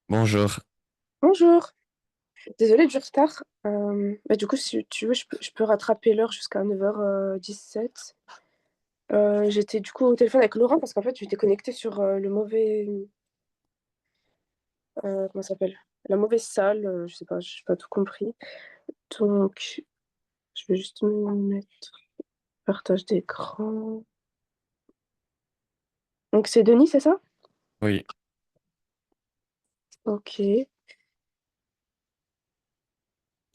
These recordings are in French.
Bonjour. Bonjour, désolée du retard. Du coup, si tu veux, je peux rattraper l'heure jusqu'à 9h17. J'étais du coup au téléphone avec Laurent parce qu'en fait, j'étais connectée sur le mauvais. Comment ça s'appelle? La mauvaise salle. Je sais pas, j'ai pas tout compris. Donc, je vais juste me mettre partage d'écran. Donc, c'est Denis, c'est ça? Oui, Ok.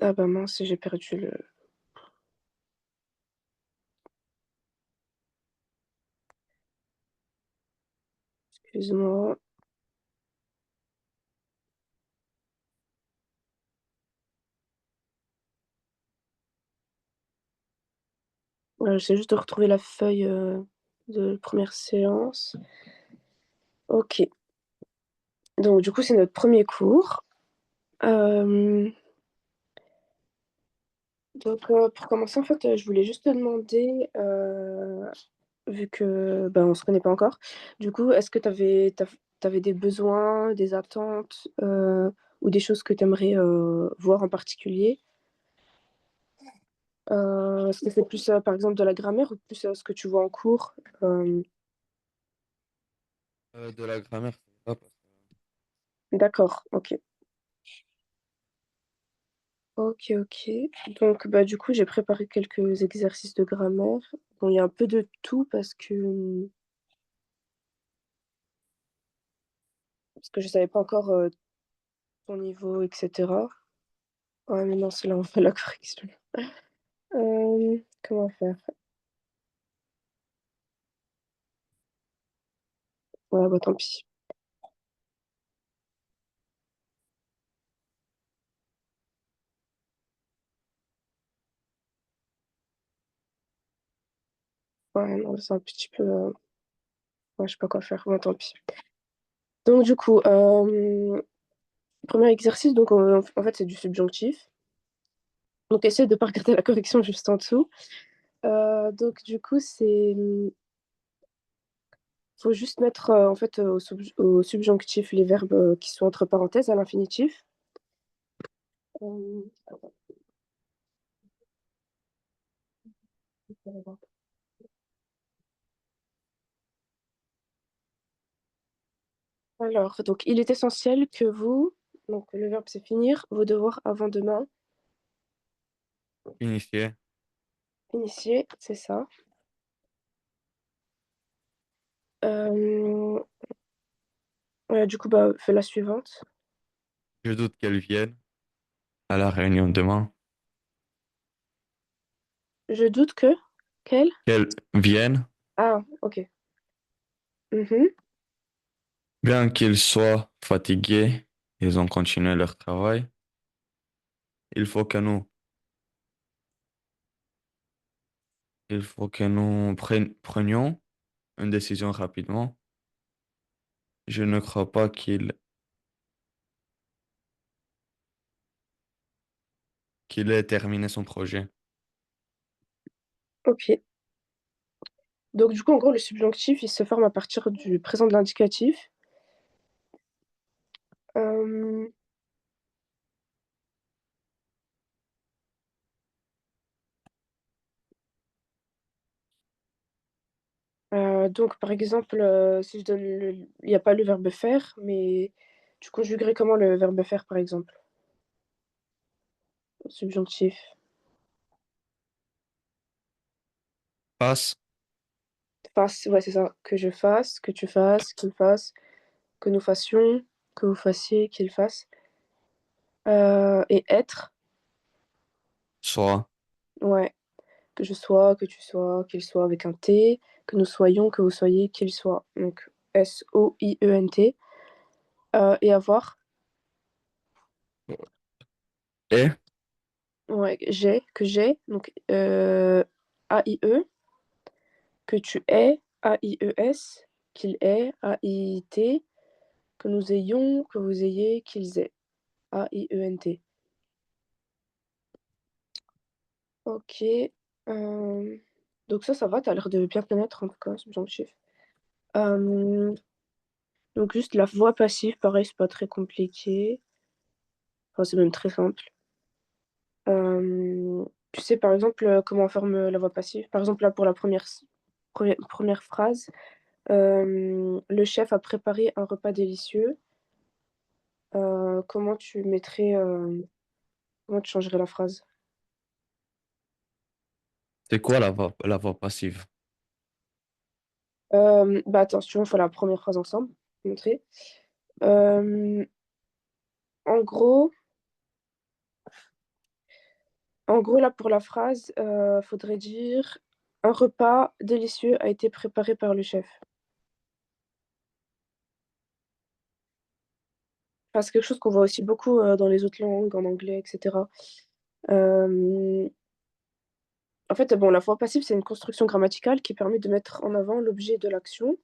Ah bah mince, j'ai perdu le. Excuse-moi. J'essaie juste de retrouver la feuille de première séance. Ok. Donc, du coup, c'est notre premier cours. Euh, pour commencer, en fait, je voulais juste te demander, vu que ben, on se connaît pas encore, du coup, est-ce que tu avais des besoins, des attentes ou des choses que tu aimerais voir en particulier? Est-ce que c'est plus, par exemple, de la grammaire ou plus ce que tu vois en cours? Euh, de la grammaire, ça va pas. d'accord, ok. Ok, ok. Donc, bah, du coup, j'ai préparé quelques exercices de grammaire. Bon, il y a un peu de tout parce que je savais pas encore ton niveau, etc. Ouais, mais non, c'est là, on fait la correction. Comment faire? Ouais, bah tant pis. Ouais, non, c'est un petit peu. Ouais, je sais pas quoi faire. Bon, tant pis. Donc, du coup, premier exercice, donc en fait, c'est du subjonctif. Donc, essaye de pas regarder la correction juste en dessous. Donc, du coup, c'est. Faut juste mettre en fait au subjonctif les verbes qui sont entre parenthèses à l'infinitif. Euh, Alors, donc, il est essentiel que vous, donc le verbe c'est finir, vos devoirs avant demain, Initié. initier, c'est ça. Euh, du coup, bah, fais la suivante. Je doute qu'elle vienne à la réunion demain. Je doute que. Quelle? Qu'elle vienne, Ah, ok. Mhm. bien qu'ils soient fatigués, ils ont continué leur travail. Il faut que nous, il faut que nous prenions une décision rapidement. Je ne crois pas qu'il ait terminé son projet. Ok. Donc, du coup, en gros, le subjonctif, il se forme à partir du présent de l'indicatif. Euh, donc, par exemple, si je donne il n'y a pas le verbe faire, mais tu conjuguerais comment le verbe faire, par exemple? Au subjonctif. Passe, Fasse, ouais, c'est ça. Que je fasse, que tu fasses, qu'il fasse, que nous fassions, que vous fassiez, qu'il fasse. Et être, soit, ouais. Que je sois, que tu sois, qu'il soit avec un T, que nous soyons, que vous soyez, qu'il soit. Donc Soient. Et avoir, et, ouais, j'ai, donc AIE, que tu aies, AIES, qu'il ait, AIT, que nous ayons, que vous ayez, qu'ils aient, AIENT. Ok. euh, donc ça va, t'as l'air de bien connaître en tout cas, subjonctif. Euh, Donc juste la voix passive, pareil, c'est pas très compliqué. Enfin, c'est même très simple. Tu sais, par exemple, comment on forme la voix passive? Par exemple, là, pour la première phrase, le chef a préparé un repas délicieux. Comment tu mettrais, comment tu changerais la phrase? C'est quoi la voix passive? Bah attends, si tu veux, on fait la première phrase ensemble. Montrer. Euh, en gros, là, pour la phrase, faudrait dire un repas délicieux a été préparé par le chef. Enfin, c'est quelque chose qu'on voit aussi beaucoup dans les autres langues, en anglais, etc. Euh, En fait, bon, la voix passive, c'est une construction grammaticale qui permet de mettre en avant l'objet de l'action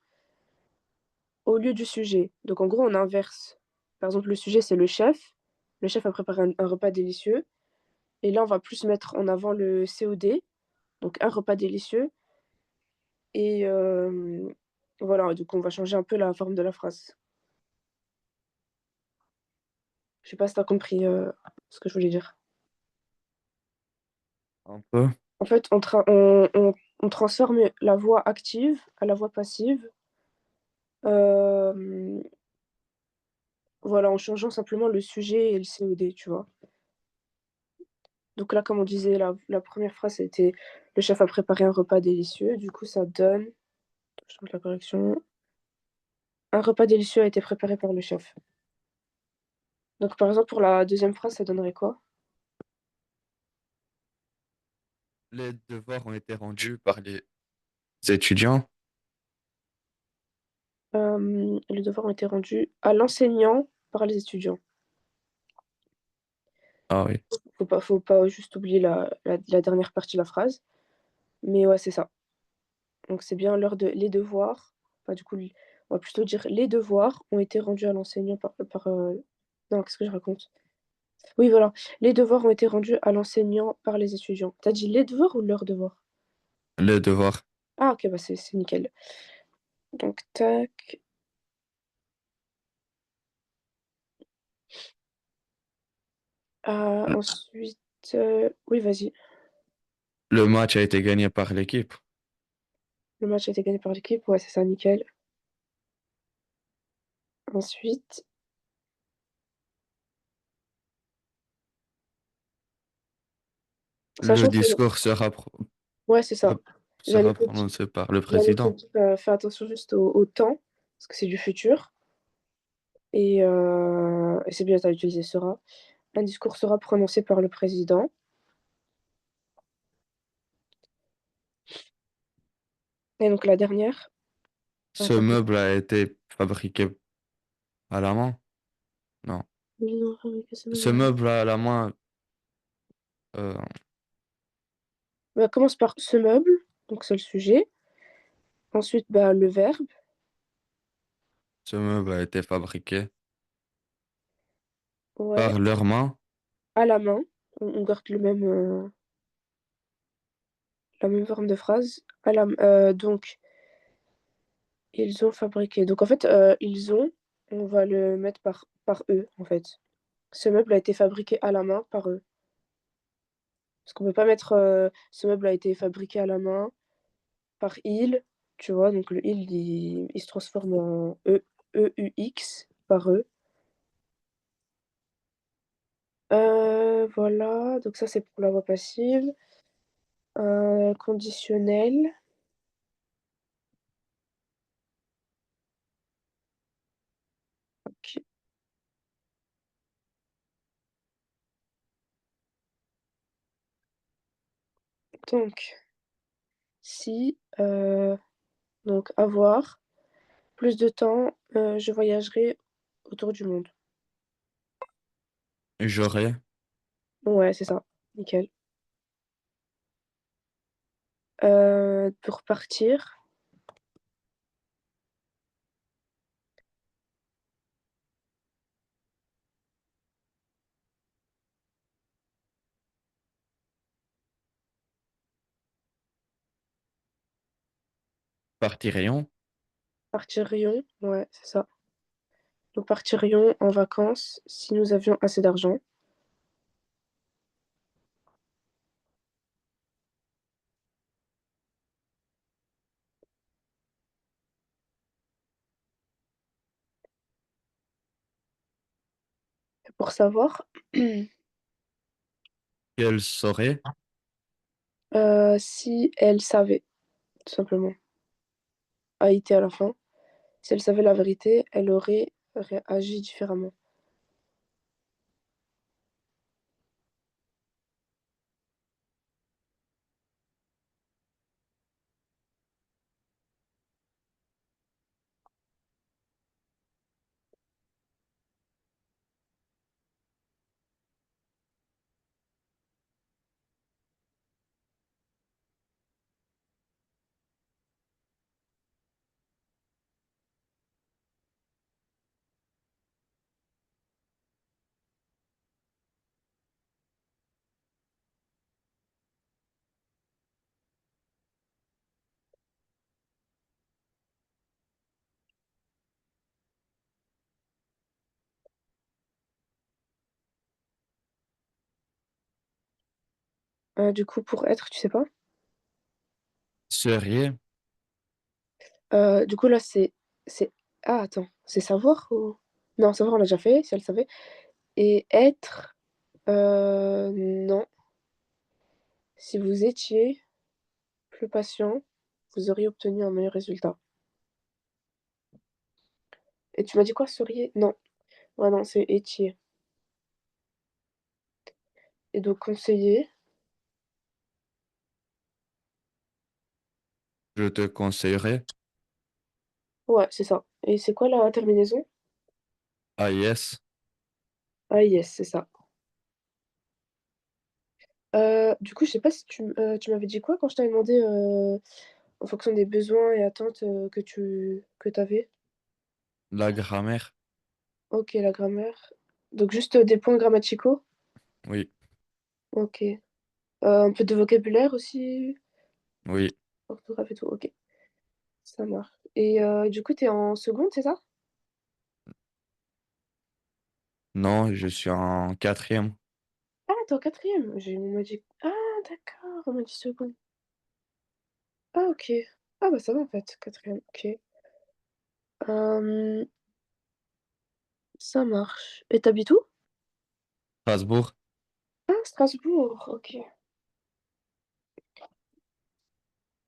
au lieu du sujet. Donc, en gros, on inverse. Par exemple, le sujet, c'est le chef. Le chef a préparé un repas délicieux. Et là, on va plus mettre en avant le COD, donc un repas délicieux. Et voilà, donc on va changer un peu la forme de la phrase. Je sais pas si tu as compris ce que je voulais dire. Un peu. En fait, on transforme la voix active à la voix passive. euh, voilà, en changeant simplement le sujet et le COD, tu vois. Donc là, comme on disait, la première phrase, c'était le chef a préparé un repas délicieux. Du coup, ça donne, je change la correction, un repas délicieux a été préparé par le chef. Donc, par exemple, pour la deuxième phrase, ça donnerait quoi? Les devoirs ont été rendus par les étudiants. Les devoirs ont été rendus à l'enseignant par les étudiants. Ah oui. Faut pas juste oublier la dernière partie de la phrase. Mais ouais, c'est ça. Donc, c'est bien l'heure de les devoirs. Enfin, du coup, on va plutôt dire les devoirs ont été rendus à l'enseignant non, qu'est-ce que je raconte? Oui, voilà. Les devoirs ont été rendus à l'enseignant par les étudiants. T'as dit les devoirs ou leurs devoirs? Les devoirs. Ah, ok, bah c'est nickel. Donc, tac. Ensuite, oui, vas-y. Le match a été gagné par l'équipe. Le match a été gagné par l'équipe. Ouais, c'est ça, nickel. Ensuite, Le sachant que, discours ouais, c'est ça. J'allais sera te dire, prononcé par le j'allais te président. dire, fais attention juste au temps, parce que c'est du futur. Et c'est bien, t'as utilisé sera. Un discours sera prononcé par le président. Et donc, la dernière. Ce Attends. meuble a été fabriqué à la main? Non. Ce meuble à la main, euh, Bah, commence par ce meuble, donc c'est le sujet. Ensuite, bah, le verbe, ce meuble a été fabriqué ouais, par leurs mains. à la main. On garde la même forme de phrase. Donc, ils ont fabriqué. Donc, en fait, on va le mettre par eux, en fait. Ce meuble a été fabriqué à la main par eux. Parce qu'on peut pas mettre ce meuble a été fabriqué à la main par il, tu vois. Donc, le il se transforme en EUX par eux. Voilà, donc ça c'est pour la voix passive. Conditionnel. Ok. Donc, si, donc avoir plus de temps, je voyagerai autour du monde. J'aurais, Ouais, c'est ça. Nickel. Pour partir, partirions. partirions, ouais, c'est ça. Nous partirions en vacances si nous avions assez d'argent. Pour savoir Quelle serait? si elle savait, tout simplement. AIT à la fin. Si elle savait la vérité, elle aurait réagi différemment. Du coup, pour être, tu sais pas? Seriez? Du coup, là, c'est... Ah, attends. C'est savoir ou... Non, savoir, on l'a déjà fait, si elle savait. Et être... Non. Si vous étiez plus patient, vous auriez obtenu un meilleur résultat. Et tu m'as dit quoi, seriez? Non. Ouais, non, c'est étiez. Et donc, conseiller. Je te conseillerais. Ouais, c'est ça. Et c'est quoi la terminaison? Ah yes, Ah, yes, c'est ça. Du coup, je sais pas si tu m'avais dit quoi quand je t'avais demandé en fonction des besoins et attentes que t'avais. la grammaire. Ok, la grammaire. Donc juste des points grammaticaux. Oui, Ok. Un peu de vocabulaire aussi. oui. Orthographe et tout. Ok, ça marche. Et du coup, t'es en seconde, c'est ça? Non, je suis en quatrième. Ah, t'es en quatrième. On m'a dit. Ah, d'accord, on m'a dit seconde. Ah, ok. Ah, bah ça va en fait, quatrième. Ok. Euh, Ça marche. Et t'habites où? Strasbourg. Ah, Strasbourg. Ok.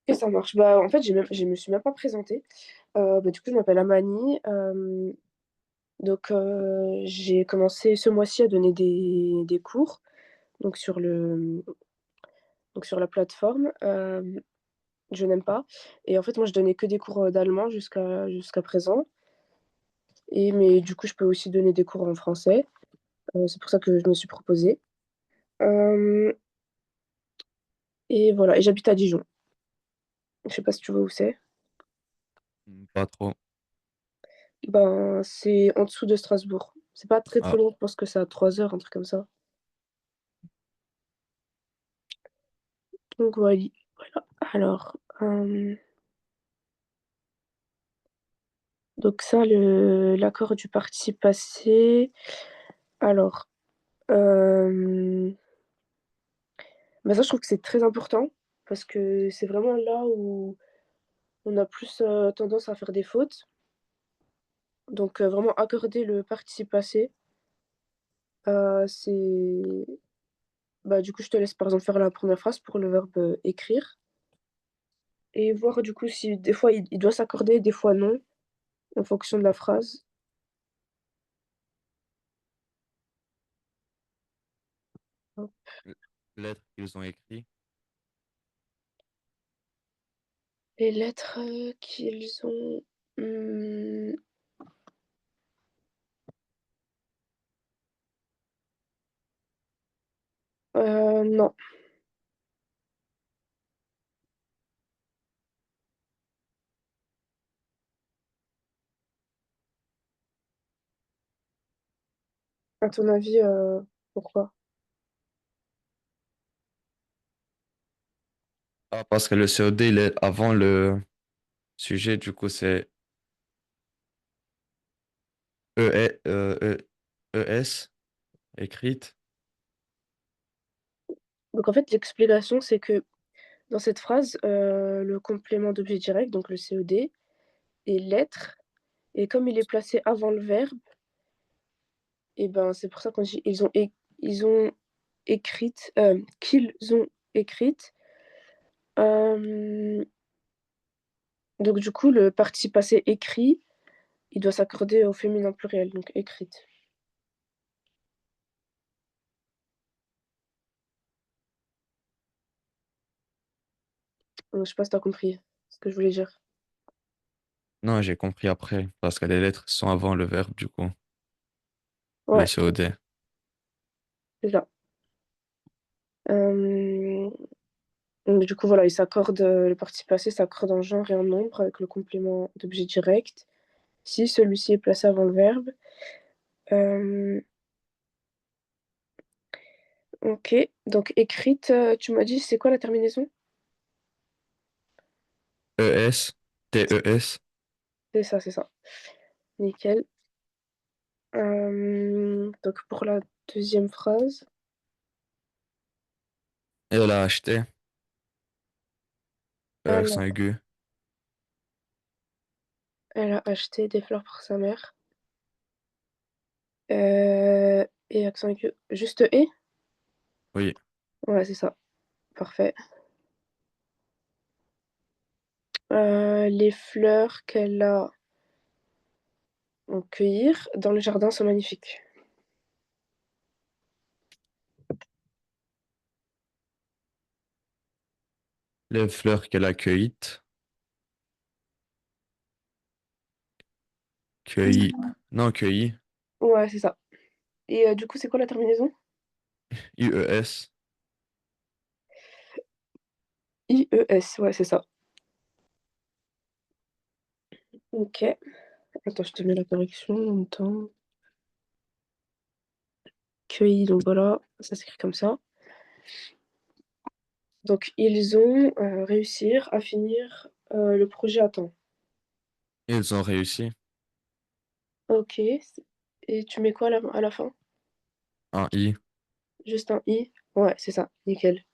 Et ça marche. Bah, en fait, je me suis même pas présentée. Bah, du coup, je m'appelle Amani. J'ai commencé ce mois-ci à donner des cours donc donc sur la plateforme. Je n'aime pas. Et en fait, moi, je donnais que des cours d'allemand jusqu'à présent. Mais du coup, je peux aussi donner des cours en français. C'est pour ça que je me suis proposée. Euh, et voilà. Et j'habite à Dijon. Je sais pas si tu vois où c'est. Pas trop. Ben, c'est en dessous de Strasbourg. C'est pas très très Ah, long. Je pense que c'est à 3 heures, un truc comme ça. Donc voilà. Voilà. Alors, donc ça, l'accord du participe passé. Alors, euh, bah ça, je trouve que c'est très important parce que c'est vraiment là où on a plus tendance à faire des fautes. Donc, vraiment accorder le participe passé, c'est... Bah, du coup, je te laisse par exemple faire la première phrase pour le verbe écrire et voir du coup si des fois il doit s'accorder, des fois non, en fonction de la phrase. lettres qu'ils ont écrites. Les lettres qu'ils ont... hmm, non, à ton avis, pourquoi? Ah, parce que le COD, il est avant le sujet, du coup, c'est ES, écrite. Donc en fait, l'explication, c'est que dans cette phrase, le complément d'objet direct, donc le COD, est l'être, et comme il est placé avant le verbe, et ben c'est pour ça qu'on dit ils ont écrite, qu'ils ont écrite. Donc du coup, le participe passé écrit, il doit s'accorder au féminin pluriel, donc écrite. Donc, je sais pas si t'as compris ce que je voulais dire. Non, j'ai compris après, parce que les lettres sont avant le verbe, du coup. Le Ouais, COD. c'est ça. Euh, donc du coup, voilà, il s'accorde, le participe passé s'accorde en genre et en nombre avec le complément d'objet direct, si celui-ci est placé avant le verbe. Euh, ok, donc écrite, tu m'as dit, c'est quoi la terminaison? ES, TES. C'est ça, c'est ça. Nickel. Donc pour la deuxième phrase, Elle a acheté. Accent alors, aigu. elle a acheté des fleurs pour sa mère. Et accent aigu, juste et? Oui. Ouais, c'est ça. Parfait. Les fleurs qu'elle a cueillir dans le jardin sont magnifiques. Les fleurs qu'elle a cueillies. Cueilli. Non, cueilli. Ouais, c'est ça. Et du coup, c'est quoi la terminaison? UES. IES, ouais, c'est ça. Ok. Attends, je te mets la correction en même temps. Cueilli, donc voilà, ça s'écrit comme ça. Donc, ils ont réussi à finir le projet à temps. Ils ont réussi. Ok. Et tu mets quoi à la fin? En I. Juste un I? Ouais, c'est ça. Nickel.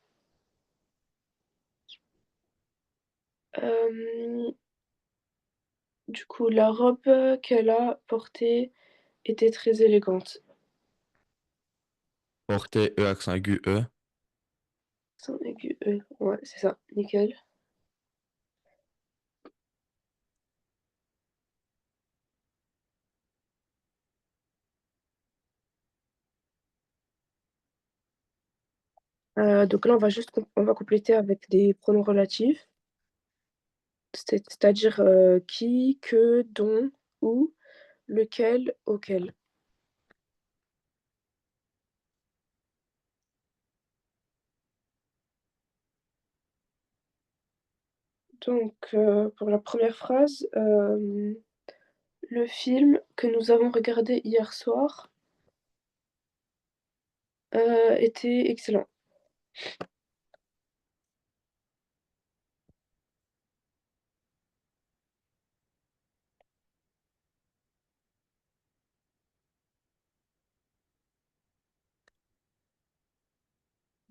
Euh, du coup, la robe qu'elle a portée était très élégante. Porté E, accent aigu E. Accent aigu E. Ouais, c'est ça. Nickel. Donc là, on va compléter avec des pronoms relatifs, c'est-à-dire qui, que, dont, où, lequel, auquel. Donc, pour la première phrase, le film que nous avons regardé hier soir était excellent.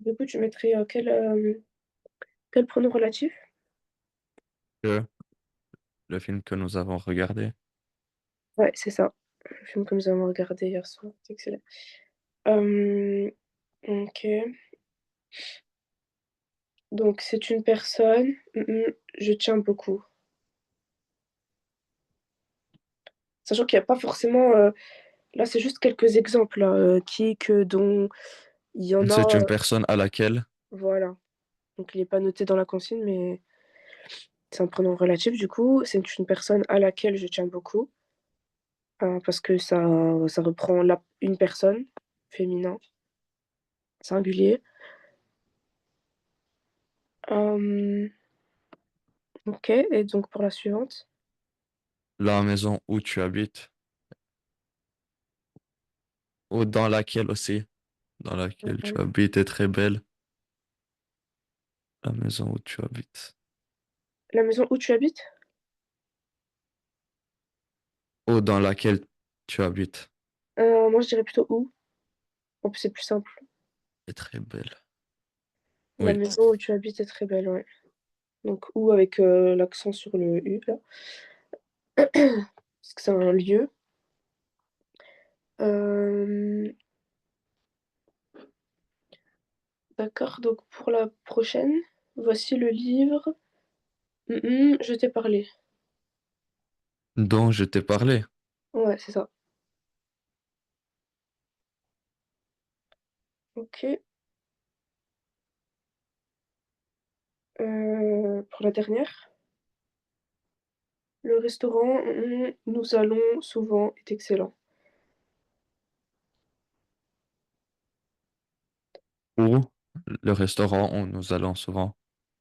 Du coup, tu mettrais quel pronom relatif? Que. Le film que nous avons regardé. Ouais, c'est ça. Le film que nous avons regardé hier soir, c'est excellent. Euh, ok. Donc, c'est une personne. Je tiens beaucoup. Sachant qu'il n'y a pas forcément. Là, c'est juste quelques exemples, là, qui, que, dont. Il y en C'est a. une personne à laquelle. Voilà. Donc, il n'est pas noté dans la consigne, mais c'est un prénom relatif. Du coup, c'est une personne à laquelle je tiens beaucoup. Parce que ça reprend une personne, féminin, singulier. Euh, ok. Et donc, pour la suivante. La maison où tu habites. Ou dans laquelle aussi. Dans laquelle tu habites est très belle. La maison où tu habites. La maison où tu habites? Ou dans laquelle. tu habites? Moi, je dirais plutôt où. En plus, c'est plus simple. C'est très belle. La Oui. maison où tu habites est très belle, ouais. Donc où avec, l'accent sur le U là, parce que c'est un lieu. Hem, d'accord, donc pour la prochaine, voici le livre Je t'ai parlé. Dont je t'ai parlé. Ouais, c'est ça. OK, pour la dernière, le restaurant nous allons souvent est excellent. Ou le restaurant où nous allons souvent.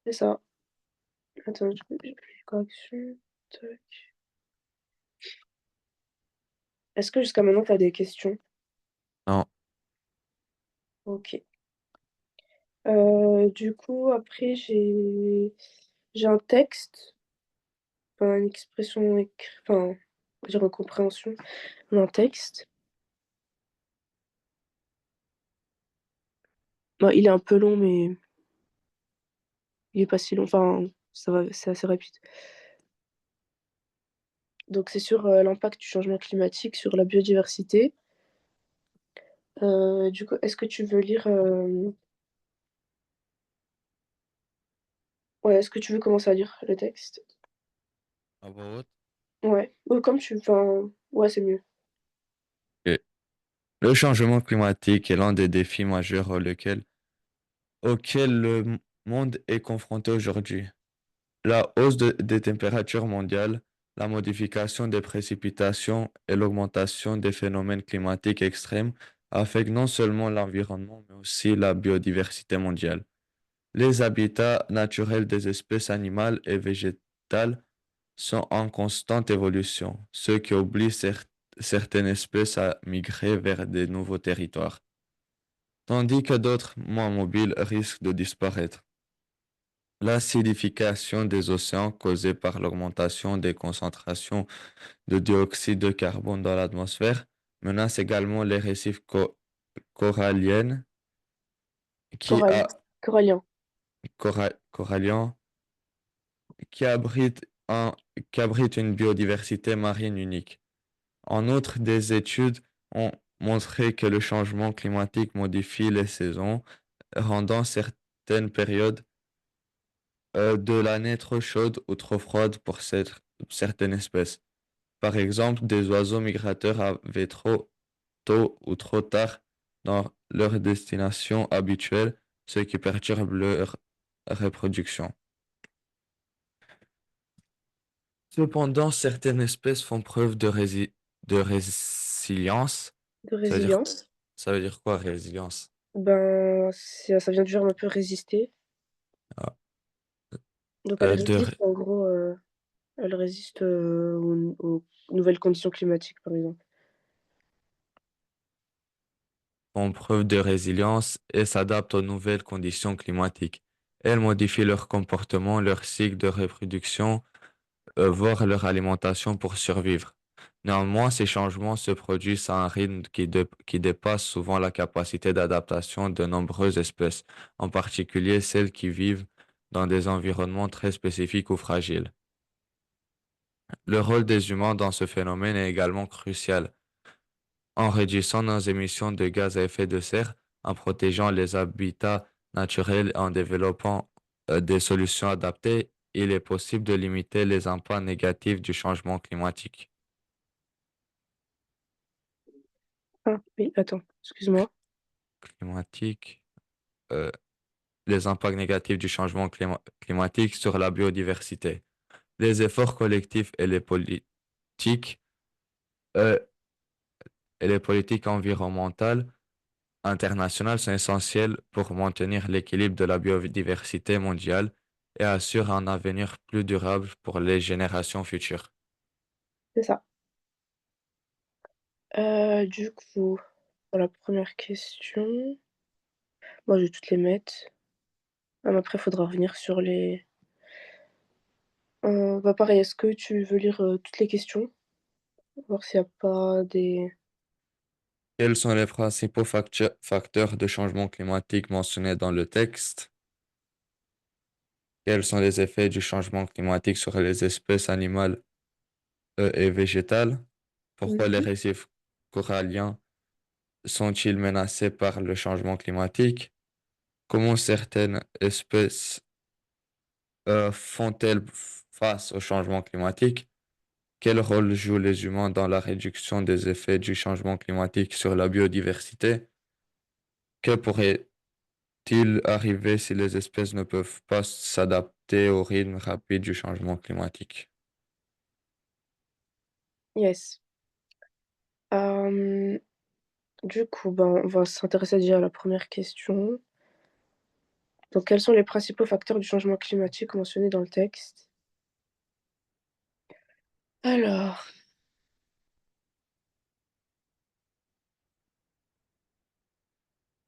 C'est ça. Attends, j'ai plus les corrections. Tac. Est-ce que jusqu'à maintenant tu as des questions? Non. OK. Du coup après j'ai un texte, enfin une expression enfin, on va dire en compréhension d'un texte. Bah, il est un peu long mais il est pas si long, enfin ça va, c'est assez rapide. Donc c'est sur, l'impact du changement climatique sur la biodiversité. Du coup, est-ce que tu veux lire, ouais, est-ce que tu veux commencer à lire le texte? À voix haute. Ouais, comme tu enfin, ouais, c'est mieux. Ok. Le changement climatique est l'un des défis majeurs auquel monde est confronté aujourd'hui. La hausse des températures mondiales, la modification des précipitations et l'augmentation des phénomènes climatiques extrêmes affectent non seulement l'environnement, mais aussi la biodiversité mondiale. Les habitats naturels des espèces animales et végétales sont en constante évolution, ce qui oblige certaines espèces à migrer vers de nouveaux territoires, tandis que d'autres, moins mobiles, risquent de disparaître. L'acidification des océans causée par l'augmentation des concentrations de dioxyde de carbone dans l'atmosphère menace également les récifs coralliennes qui, Coralie, a, corallien. coralliens qui abritent qui abritent une biodiversité marine unique. En outre, des études ont montré que le changement climatique modifie les saisons, rendant certaines périodes de l'année trop chaude ou trop froide pour certaines espèces. Par exemple, des oiseaux migrateurs arrivent trop tôt ou trop tard dans leur destination habituelle, ce qui perturbe leur reproduction. Cependant, certaines espèces font preuve de résilience. De Ça veut dire, résilience. ça veut dire quoi, résilience? Ben, ça vient du verbe un peu résister. Ah, Donc elle de résiste, en gros, elle résiste, aux nouvelles conditions climatiques, par exemple. font preuve de résilience et s'adaptent aux nouvelles conditions climatiques. Elles modifient leur comportement, leur cycle de reproduction, voire leur alimentation pour survivre. Néanmoins, ces changements se produisent à un rythme qui dépasse souvent la capacité d'adaptation de nombreuses espèces, en particulier celles qui vivent dans des environnements très spécifiques ou fragiles. Le rôle des humains dans ce phénomène est également crucial. En réduisant nos émissions de gaz à effet de serre, en protégeant les habitats naturels et en développant des solutions adaptées, il est possible de limiter les impacts négatifs du changement Ah oui, attends, excuse-moi. climatique, euh, les impacts négatifs du changement climatique sur la biodiversité. Les efforts collectifs euh, et les politiques environnementales internationales sont essentielles pour maintenir l'équilibre de la biodiversité mondiale et assurer un avenir plus durable pour les générations futures. C'est ça. Du coup, pour la première question, moi, je vais toutes les mettre. Ah mais après, il faudra revenir sur les bah, pareil, est-ce que tu veux lire, toutes les questions? Voir s'il n'y a pas des... Quels sont les principaux facteurs de changement climatique mentionnés dans le texte? Quels sont les effets du changement climatique sur les espèces animales et végétales? Pourquoi les Mhm. récifs coralliens sont-ils menacés par le changement climatique? Comment certaines espèces font-elles face au changement climatique? Quel rôle jouent les humains dans la réduction des effets du changement climatique sur la biodiversité? Que pourrait-il arriver si les espèces ne peuvent pas s'adapter au rythme rapide du changement climatique? Yes. Euh, du coup, ben, on va s'intéresser déjà à la première question. Donc, quels sont les principaux facteurs du changement climatique mentionnés dans le texte? Alors,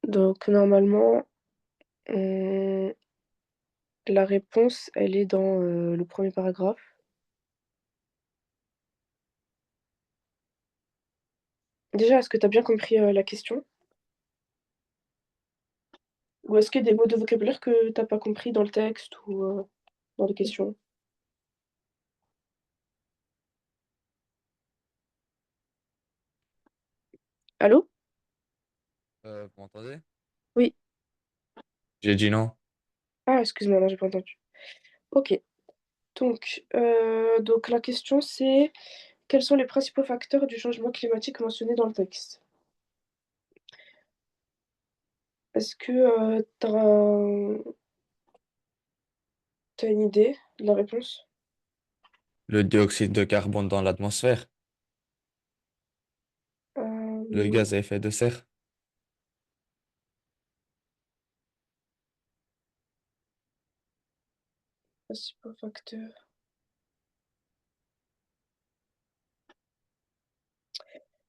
donc normalement, on- la réponse, elle est dans le premier paragraphe. Déjà, est-ce que tu as bien compris la question? Ou est-ce qu'il y a des mots de vocabulaire que t'as pas compris dans le texte ou dans les questions? Allô? Vous m'entendez? Oui. J'ai dit non. Ah, excuse-moi, non, j'ai pas entendu. Ok. Donc la question c'est quels sont les principaux facteurs du changement climatique mentionnés dans le texte? Est-ce que t'as une idée de la réponse? Le dioxyde de carbone dans l'atmosphère, le Euh, gaz à effet de serre, Principaux facteurs.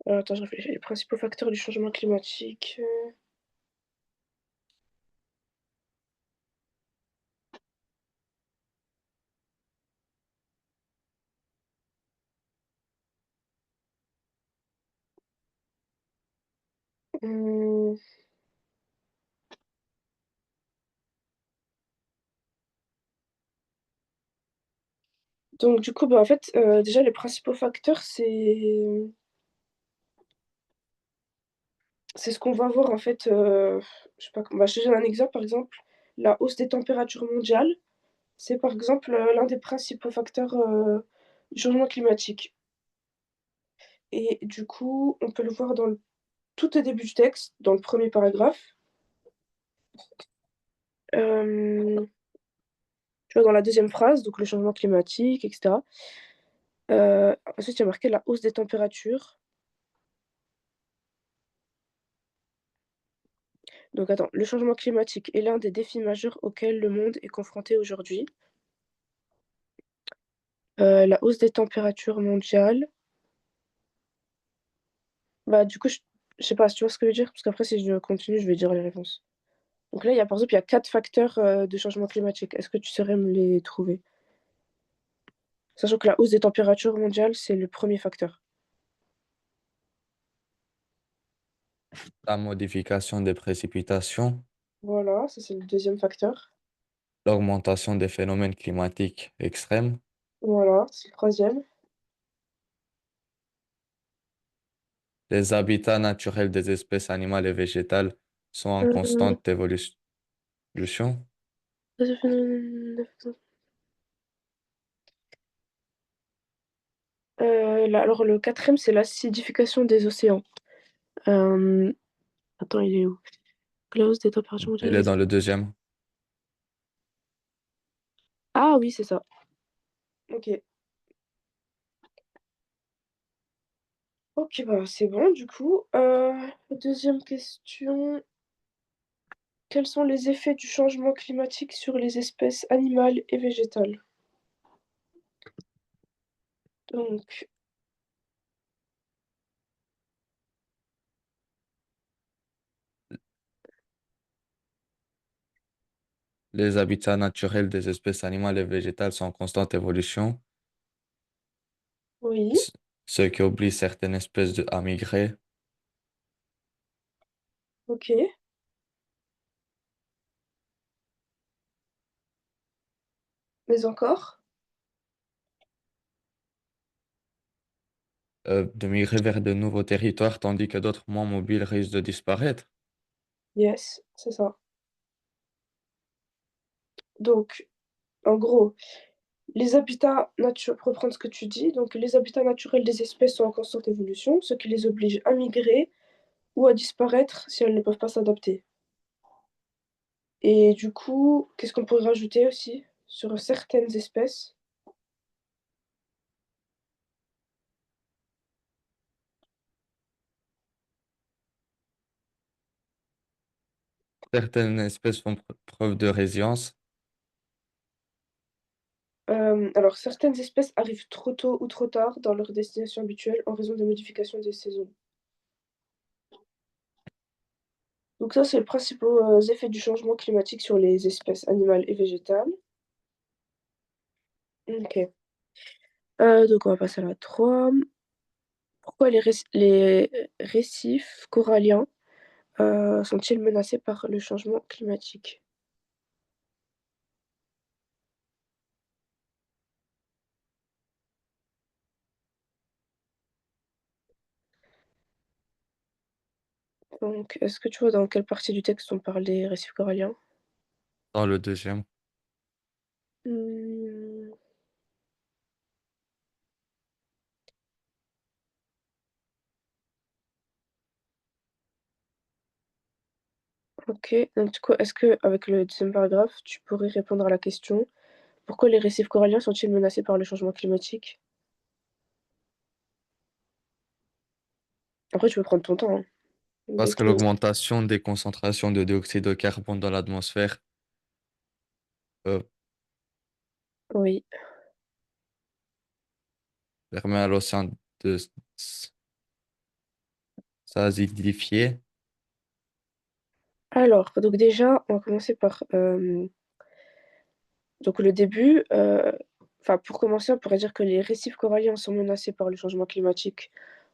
Alors, attends, je réfléchis. Les principaux facteurs du changement climatique. Hum, Donc du coup, bah, en fait, déjà les principaux facteurs, c'est ce qu'on va voir en fait, je sais pas, je te donne un exemple, par exemple, la hausse des températures mondiales, c'est par exemple l'un des principaux facteurs du changement climatique. Et du coup, on peut le voir dans le tout au début du texte, dans le premier paragraphe. Euh, Tu vois, dans la deuxième phrase, donc le changement climatique, etc. Ensuite, il y a marqué la hausse des températures. Donc attends, le changement climatique est l'un des défis majeurs auxquels le monde est confronté aujourd'hui. La hausse des températures mondiales. Bah, du coup, je sais pas si tu vois ce que je veux dire, parce qu'après, si je continue, je vais dire les réponses. Donc là, il y a par exemple, il y a 4 facteurs de changement climatique. Est-ce que tu saurais me les trouver? Sachant que la hausse des températures mondiales, c'est le premier facteur. la modification des précipitations, Voilà, ça c'est le deuxième facteur. l'augmentation des phénomènes climatiques extrêmes, Voilà, c'est le troisième. les habitats naturels des espèces animales et végétales sont en Euh, constante évolution. alors le quatrième, c'est l'acidification des océans. Euh, Attends, il est où? La hausse des températures Il mondiales. est dans le deuxième. Ah oui, c'est ça. Ok. Ok, bah c'est bon du coup. Deuxième question. Quels sont les effets du changement climatique sur les espèces animales et végétales? Donc, Les habitats naturels des espèces animales et végétales sont en constante évolution. oui. C- ce qui oblige certaines espèces à migrer. Ok. Mais encore? De migrer vers de nouveaux territoires, tandis que d'autres moins mobiles risquent de disparaître. Yes, c'est ça. Donc, en gros, les habitats naturels, pour reprendre ce que tu dis, donc les habitats naturels des espèces sont en constante évolution, ce qui les oblige à migrer ou à disparaître si elles ne peuvent pas s'adapter. Et du coup, qu'est-ce qu'on pourrait rajouter aussi sur certaines espèces? Certaines espèces font preuve de résilience. Alors, certaines espèces arrivent trop tôt ou trop tard dans leur destination habituelle en raison des modifications des saisons. Donc ça, c'est les principaux effets du changement climatique sur les espèces animales et végétales. Ok. Donc on va passer à la 3. Pourquoi les récifs coralliens sont-ils menacés par le changement climatique? Donc, est-ce que tu vois dans quelle partie du texte on parle des récifs coralliens? Dans le deuxième, Hmm, ok, donc du coup, est-ce que avec le deuxième paragraphe, tu pourrais répondre à la question pourquoi les récifs coralliens sont-ils menacés par le changement climatique? Après, tu peux prendre ton temps, hein. Dès parce que que... l'augmentation des concentrations de dioxyde de carbone dans l'atmosphère euh, Oui. permet à l'océan de s'acidifier. Alors, donc déjà, on va commencer par donc le début. Enfin, pour commencer, on pourrait dire que les récifs coralliens sont menacés par le changement climatique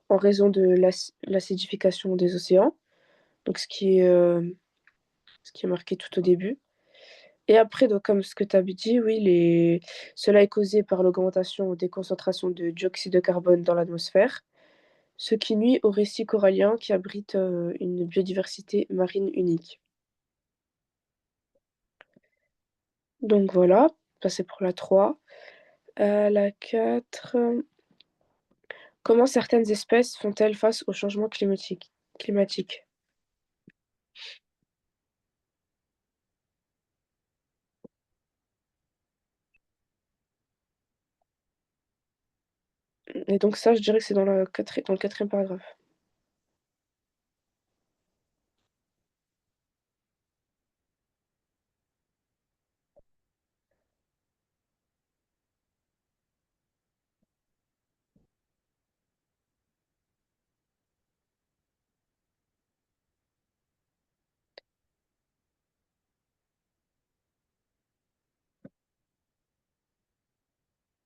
en raison de l'acidification des océans, donc ce qui est marqué tout au début. Et après, donc, comme ce que tu as dit, oui, cela est causé par l'augmentation des concentrations de dioxyde de carbone dans l'atmosphère, ce qui nuit aux récifs coralliens qui abritent une biodiversité marine unique. Donc voilà, ça c'est pour la 3. La 4. Comment certaines espèces font-elles face au changement climatique? Et donc ça, je dirais que c'est dans le quatrième paragraphe.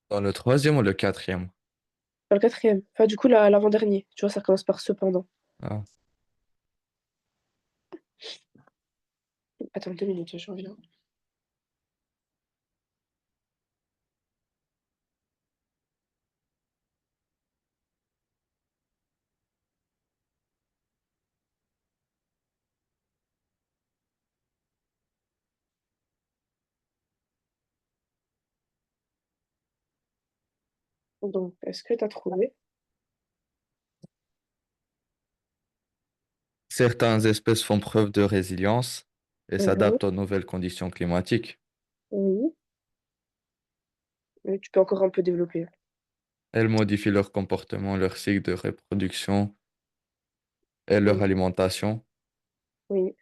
Dans le troisième ou le quatrième? Dans le quatrième. Enfin, du coup, l'avant-dernier. Tu vois, ça commence par cependant. Ah. Attends, 2 minutes, je reviens. Donc, est-ce que tu as trouvé? Certaines espèces font preuve de résilience et Mhm. s'adaptent aux nouvelles conditions climatiques. Oui. Mais tu peux encore un peu développer. Elles modifient leur comportement, leur cycle de reproduction et leur Oui. alimentation. Oui.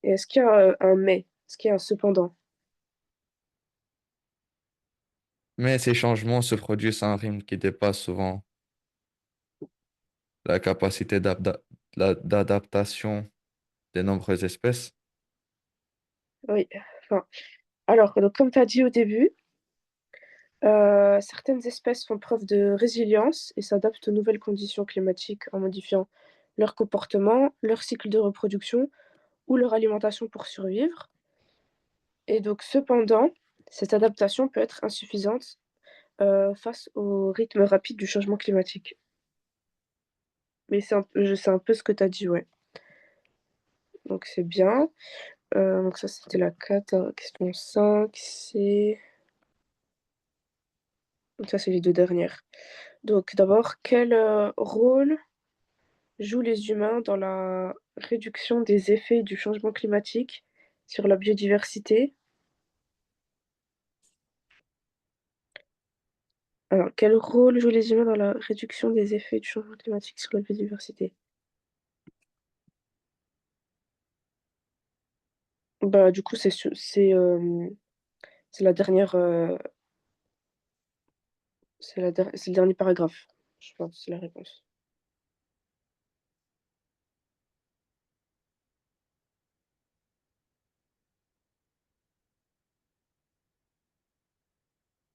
Et est-ce qu'il y a un mais? Est-ce qu'il y a un cependant? Mais ces changements se produisent à un rythme qui dépasse souvent la capacité d'adaptation des nombreuses espèces. Oui. Enfin, alors, donc, comme tu as dit au début, Certaines espèces font preuve de résilience et s'adaptent aux nouvelles conditions climatiques en modifiant leur comportement, leur cycle de reproduction ou leur alimentation pour survivre. Et donc cependant, cette adaptation peut être insuffisante, face au rythme rapide du changement climatique. Mais c'est un peu ce que tu as dit, ouais. Donc c'est bien. Donc ça, c'était la 4. Question 5, c'est donc ça, c'est les 2 dernières. Donc d'abord, quel, rôle jouent les humains dans la réduction des effets du changement climatique sur la biodiversité? Alors, quel rôle jouent les humains dans la réduction des effets du changement climatique sur la biodiversité? Bah, du coup, c'est la dernière, c'est le dernier paragraphe, je pense, c'est la réponse.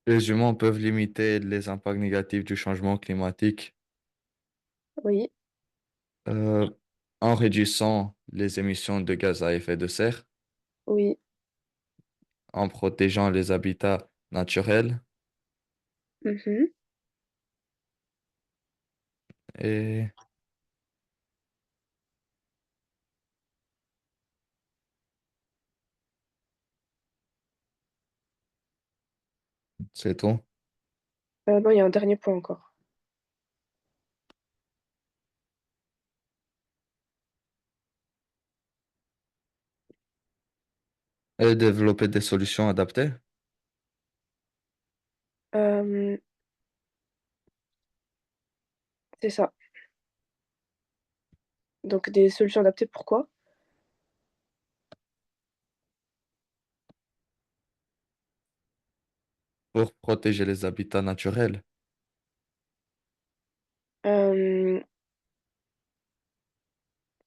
Les humains peuvent limiter les impacts négatifs du changement climatique Oui, euh, en réduisant les émissions de gaz à effet de serre, oui. en protégeant les habitats naturels Mmh. et c'est tout. Non, il y a un dernier point encore. Et développer des solutions adaptées Hem, c'est ça. Donc des solutions adaptées, pourquoi? pour protéger les habitats naturels. Hem,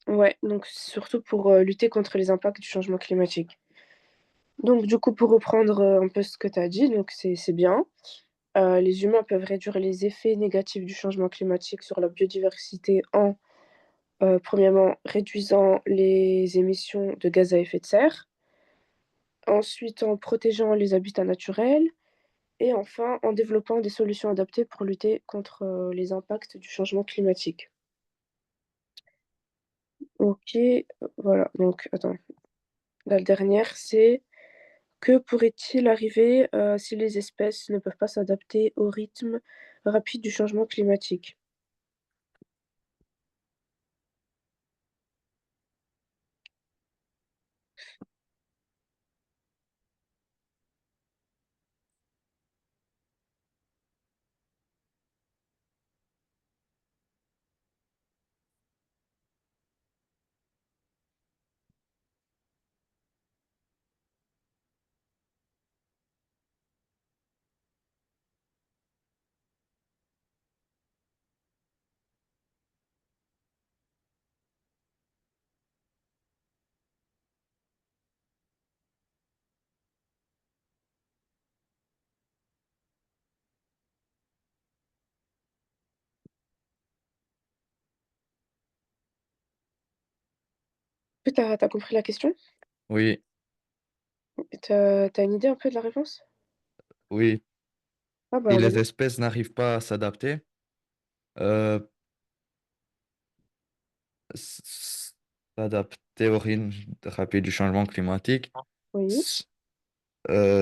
ouais, donc surtout pour, lutter contre les impacts du changement climatique. Donc du coup, pour reprendre, un peu ce que tu as dit, donc c'est bien. Les humains peuvent réduire les effets négatifs du changement climatique sur la biodiversité en, premièrement, réduisant les émissions de gaz à effet de serre, ensuite en protégeant les habitats naturels et enfin en développant des solutions adaptées pour lutter contre, les impacts du changement climatique. OK, voilà, donc attends, la dernière, c'est: que pourrait-il arriver, si les espèces ne peuvent pas s'adapter au rythme rapide du changement climatique? Tu as compris la question? Oui, Tu as une idée un peu de la réponse? oui. Ah Si bah, les vas-y. espèces n'arrivent pas à s'adapter, euh, s'adapter au rythme rapide du changement climatique, Oui. s-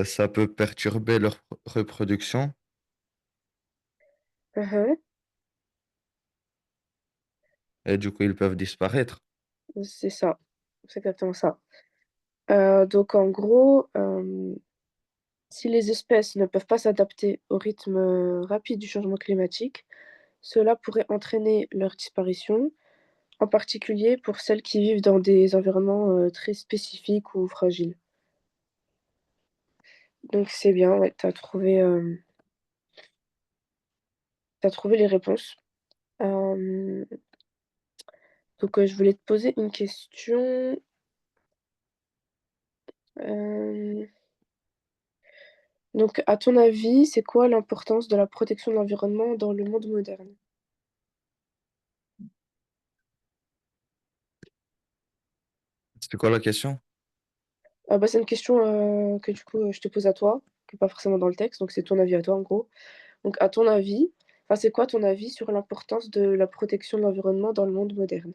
ça peut perturber leur reproduction Mmh. et du coup ils peuvent disparaître. C'est ça, c'est exactement ça. Donc en gros, si les espèces ne peuvent pas s'adapter au rythme, rapide du changement climatique, cela pourrait entraîner leur disparition, en particulier pour celles qui vivent dans des environnements, très spécifiques ou fragiles. Donc c'est bien, ouais, tu trouvé les réponses. Hem, donc je voulais te poser une question, hem Donc, à ton avis, c'est quoi l'importance de la protection de l'environnement dans le monde moderne? C'était quoi la question? Bah, c'est une question que du coup, je te pose à toi, qui est pas forcément dans le texte, donc c'est ton avis à toi en gros. Donc, à ton avis, enfin, c'est quoi ton avis sur l'importance de la protection de l'environnement dans le monde moderne?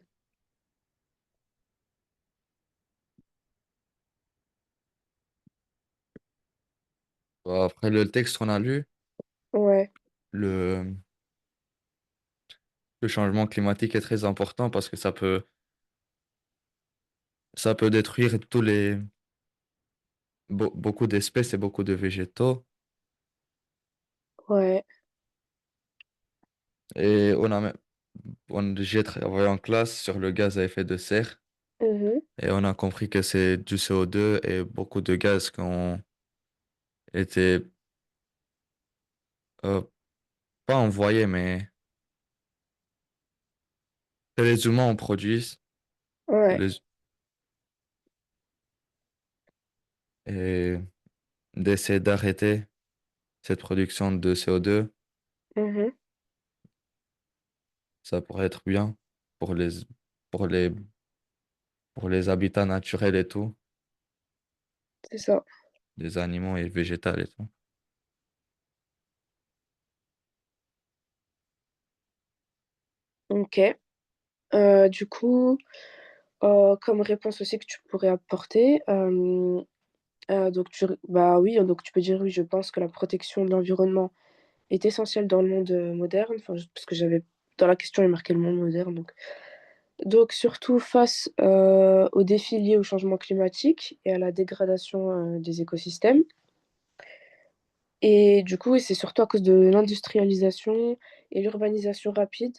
Bah, après le texte qu'on a lu, Ouais, le, le changement climatique est très important parce que ça peut détruire beaucoup d'espèces et beaucoup de végétaux. ouais. Et j'ai travaillé en classe sur le gaz à effet de serre Mmh. et on a compris que c'est du CO2 et beaucoup de gaz qui ont été euh, pas envoyés, mais que les humains en produisent et, Ouais. les- et d'essayer d'arrêter cette production de CO2, Mmh. ça pourrait être bien pour pour les, pour les habitats naturels et tout, C'est ça. des animaux et végétales et tout. OK. Du coup, comme réponse aussi que tu pourrais apporter, donc bah, oui, donc tu peux dire: «Oui, je pense que la protection de l'environnement est essentielle dans le monde, moderne». Enfin, parce que j'avais dans la question, il y a marqué le monde moderne, donc surtout face, aux défis liés au changement climatique et à la dégradation, des écosystèmes et du coup, et c'est surtout à cause de l'industrialisation et l'urbanisation rapide.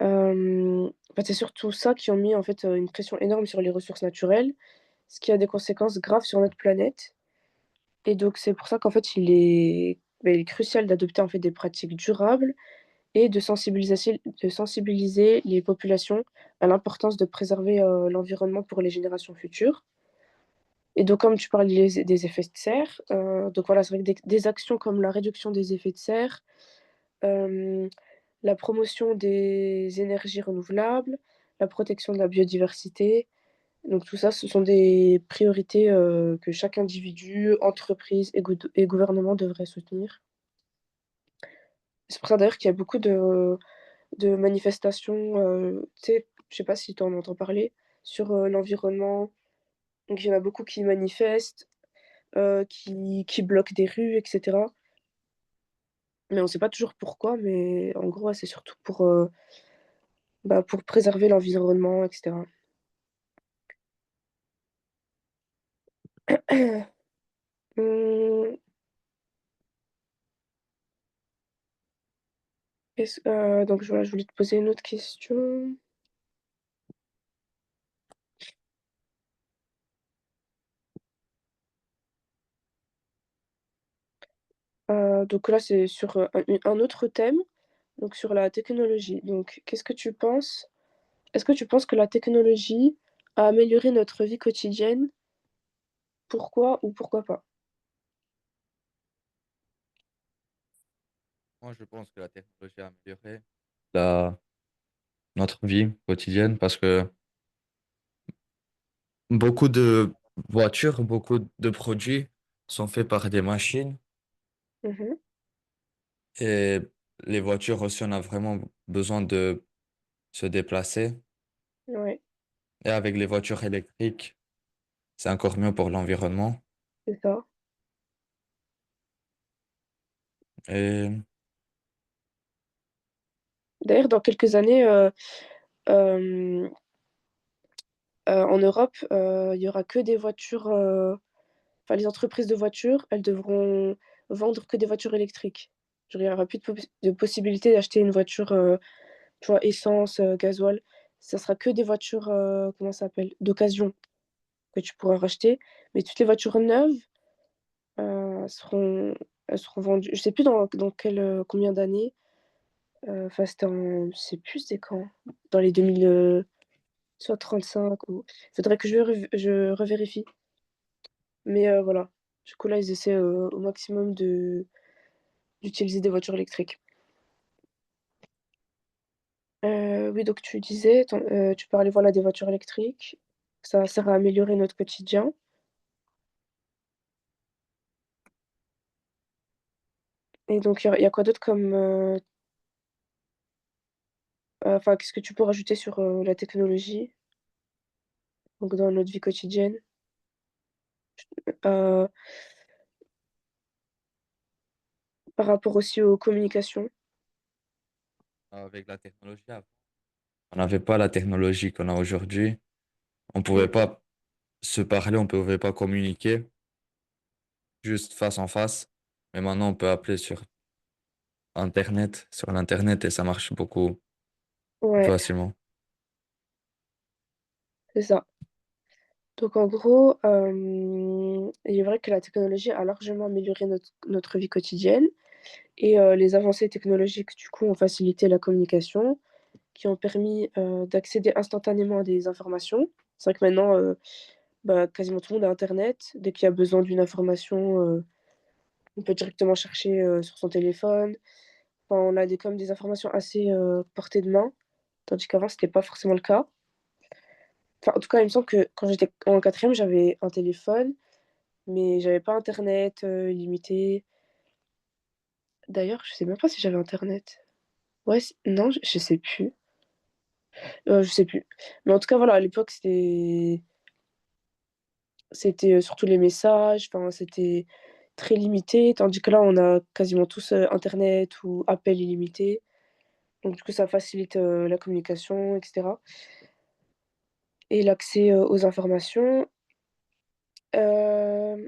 En fait, c'est surtout ça qui ont mis, en fait, une pression énorme sur les ressources naturelles, ce qui a des conséquences graves sur notre planète et donc c'est pour ça qu'en fait, il est crucial d'adopter, en fait, des pratiques durables et de sensibiliser les populations à l'importance de préserver, l'environnement pour les générations futures et donc comme tu parles des effets de serre, donc voilà, c'est vrai que des actions comme la réduction des effets de serre, hem la promotion des énergies renouvelables, la protection de la biodiversité, donc tout ça, ce sont des priorités, que chaque individu, entreprise et gouvernement devrait soutenir. C'est pour ça d'ailleurs qu'il y a beaucoup de manifestations, tu sais, je sais pas si tu en entends parler, sur, l'environnement. Donc il y en a beaucoup qui manifestent, qui bloquent des rues et cetera. Mais on sait pas toujours pourquoi, mais en gros, ouais, c'est surtout bah, pour préserver l'environnement et cetera. Mmh, donc voilà, je voulais te poser une autre question. Donc là, c'est sur, un autre thème, donc sur la technologie. Donc est-ce que tu penses que la technologie a amélioré notre vie quotidienne? Pourquoi ou pourquoi pas? Moi, je pense que la technologie a amélioré la, notre vie quotidienne parce que beaucoup de voitures, beaucoup de produits sont faits par des machines Mmh. et les voitures aussi, on a vraiment besoin de se déplacer. Ouais, Et avec les voitures électriques, c'est encore mieux pour l'environnement. c'est ça. Et D'ailleurs, dans quelques années, hem, en Europe, il y aura que des voitures, enfin les entreprises de voitures, elles devront vendre que des voitures électriques. Genre, il y aura plus de possibilité d'acheter une voiture, tu vois, essence, gasoil. Ça sera que des voitures, comment ça s'appelle? D'occasion que tu pourras racheter, mais toutes les voitures neuves, seront elles seront vendues je sais plus dans quel, combien d'années, enfin c'était en je sais plus c'était quand, dans les 2000, soit 35 ou faudrait que je revérifie, mais voilà. Du coup, là, ils essaient au maximum d'utiliser des voitures électriques. Oui, donc tu disais, tu parlais voilà, des voitures électriques. Ça sert à améliorer notre quotidien. Et donc, il y a quoi d'autre comme... enfin, qu'est-ce que tu peux rajouter sur la technologie, donc dans notre vie quotidienne? Euh, Par rapport aussi aux communications. Avec la technologie, avant, on n'avait pas la technologie qu'on a aujourd'hui. On pouvait Mm. pas se parler, on pouvait pas communiquer juste face en face. Mais maintenant, on peut appeler sur Internet, sur l'Internet et ça marche beaucoup plus Ouais, facilement. c'est ça. Donc en gros, il est vrai que la technologie a largement amélioré notre vie quotidienne et les avancées technologiques, du coup, ont facilité la communication, qui ont permis d'accéder instantanément à des informations. C'est vrai que maintenant, bah, quasiment tout le monde a Internet. Dès qu'il y a besoin d'une information, on peut directement chercher sur son téléphone. Enfin, on a comme des informations assez portée de main, tandis qu'avant, c'était pas forcément le cas. Enfin, en tout cas, il me semble que quand j'étais en quatrième, j'avais un téléphone, mais j'avais pas internet illimité. D'ailleurs, je sais même pas si j'avais internet. Ouais, non, je sais plus. Je sais plus. Mais en tout cas, voilà, à l'époque, c'était surtout les messages, enfin, c'était très limité, tandis que là, on a quasiment tous internet ou appel illimité. Donc, du coup, ça facilite la communication, etc. Et l'accès aux informations. Euh,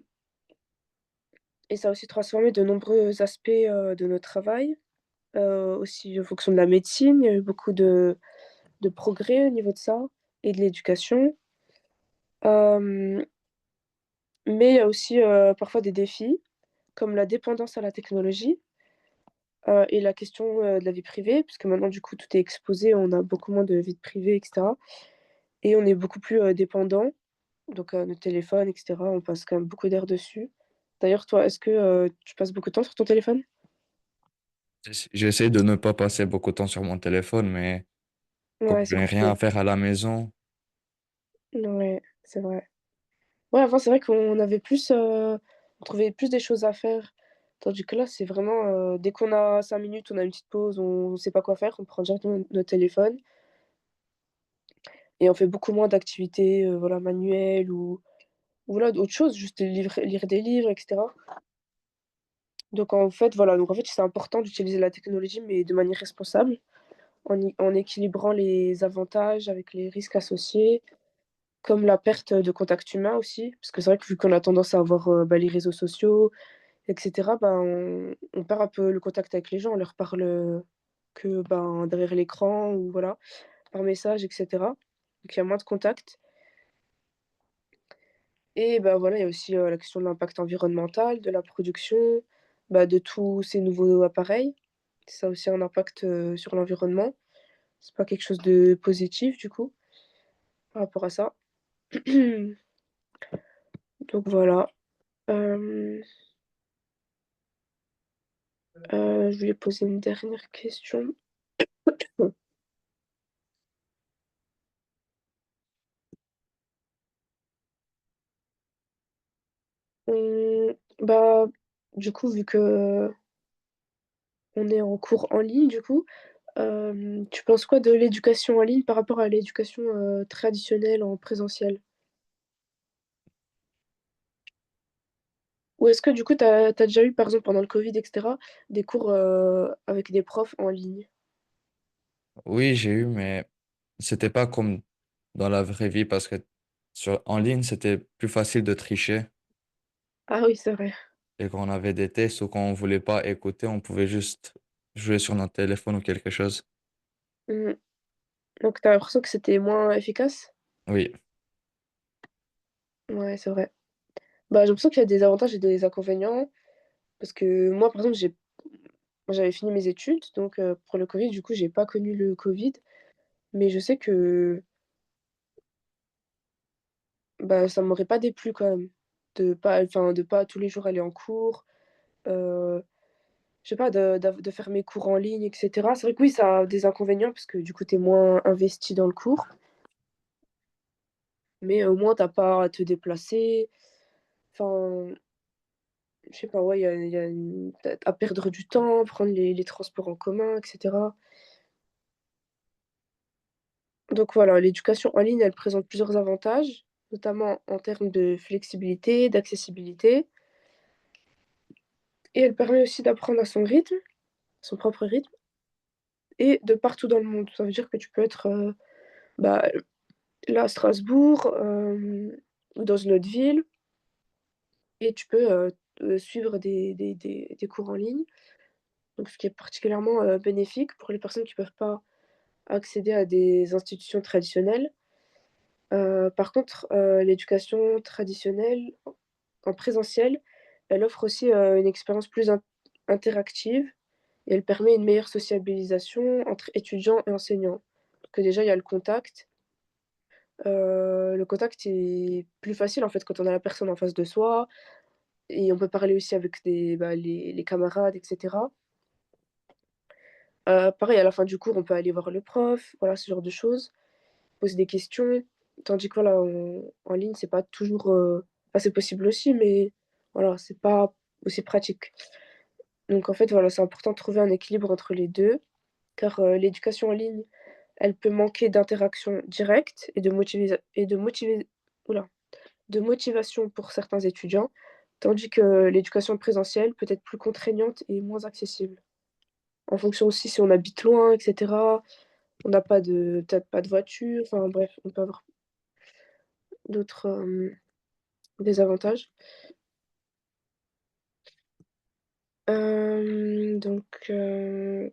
et ça a aussi transformé de nombreux aspects de notre travail. Aussi en fonction de la médecine, il y a eu beaucoup de progrès au niveau de ça et de l'éducation. Euh, mais il y a aussi parfois des défis, comme la dépendance à la technologie et la question de la vie privée, puisque maintenant, du coup, tout est exposé, on a beaucoup moins de vie privée, etc. Et on est beaucoup plus dépendant, donc notre téléphone, etc. On passe quand même beaucoup d'heures dessus. D'ailleurs, toi, est-ce que tu passes beaucoup de temps sur ton téléphone? J'essaie de ne pas passer beaucoup de temps sur mon téléphone, mais comme Ouais, je c'est n'ai rien à compliqué. faire à la maison, Ouais, c'est vrai. Ouais, avant, c'est vrai qu'on avait plus, on trouvait plus des choses à faire. Tandis que là, c'est vraiment, dès qu'on a 5 minutes, on a une petite pause, on ne sait pas quoi faire, on prend directement notre téléphone et on fait beaucoup moins d'activités, voilà, manuelles ou voilà, d'autres choses, juste lire des livres, etc. Donc en fait, voilà, donc en fait, c'est important d'utiliser la technologie, mais de manière responsable, en équilibrant les avantages avec les risques associés, comme la perte de contact humain aussi. Parce que c'est vrai que vu qu'on a tendance à avoir bah, les réseaux sociaux, etc., ben, on perd un peu le contact avec les gens. On leur parle que ben, derrière l'écran ou voilà, par message, etc. Donc il y a moins de contact. Et ben, voilà, il y a aussi la question de l'impact environnemental, de la production, bah, de tous ces nouveaux appareils. Ça a aussi un impact sur l'environnement. C'est pas quelque chose de positif du coup par rapport à ça. Donc voilà. Euh, je voulais poser une dernière question. Bah, du coup, vu que on est en cours en ligne, du coup, tu penses quoi de l'éducation en ligne par rapport à l'éducation traditionnelle en présentiel? Ou est-ce que du coup, t'as déjà eu, par exemple, pendant le Covid, etc., des cours avec des profs en ligne? oui, j'ai eu, mais c'était pas comme dans la vraie vie parce que en ligne, c'était plus facile de tricher. Ah oui, c'est vrai. Et quand on avait des tests ou quand on voulait pas écouter, on pouvait juste jouer sur notre téléphone ou quelque chose. Mm. Donc, t'as l'impression que c'était moins efficace? Oui, Ouais, c'est vrai. Bah, j'ai l'impression qu'il y a des avantages et des inconvénients. Parce que moi, par exemple, j'avais fini mes études, donc pour le Covid, du coup, j'ai pas connu le Covid. Mais je sais que bah, ça m'aurait pas déplu quand même. de pas tous les jours aller en cours, heu, je sais pas, de faire mes cours en ligne et cetera. C'est vrai que oui, ça a des inconvénients parce que du coup, tu es moins investi dans le cours, mais au moins tu as pas à te déplacer. Enfin, je sais pas, ouais, il y a une tu à perdre du temps, prendre les transports en commun et cetera. Donc voilà, l'éducation en ligne, elle présente plusieurs avantages, notamment en termes de flexibilité, d'accessibilité et elle permet aussi d'apprendre à son rythme, son propre rythme et de partout dans le monde. Ça veut dire que tu peux être, bah, là à Strasbourg, ou dans une autre ville et tu peux, suivre des cours en ligne. Donc ce qui est particulièrement, bénéfique pour les personnes qui peuvent pas accéder à des institutions traditionnelles. Par contre, l'éducation traditionnelle en présentiel, elle offre aussi, une expérience plus interactive et elle permet une meilleure sociabilisation entre étudiants et enseignants. Parce que déjà, il y a le contact est plus facile, en fait, quand on a la personne en face de soi et on peut parler aussi avec les camarades et cetera. Pareil, à la fin du cours, on peut aller voir le prof, voilà, ce genre de choses, poser des questions. Tandis que voilà, en ligne, c'est pas toujours, enfin, c'est possible aussi, mais voilà, c'est pas aussi pratique. Donc en fait, voilà, c'est important de trouver un équilibre entre les 2, car, l'éducation en ligne, elle peut manquer d'interaction directe et de motivation pour certains étudiants, tandis que l'éducation présentielle peut être plus contraignante et moins accessible. En fonction aussi si on habite loin et cetera, on n'a pas de peut-être pas de voiture, enfin bref, on peut avoir d'autres, désavantages.